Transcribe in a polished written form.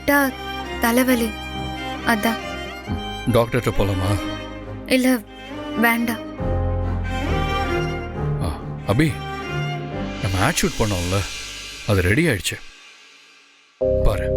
லைட்டா தலைவலி, அதான். டாக்டர்கிட்ட போலாமா? இல்ல வேண்டாம். அபி, நம்ம ஆட் ஷூட் பண்ணோம்ல, அது ரெடி ஆயிடுச்சு பாரு.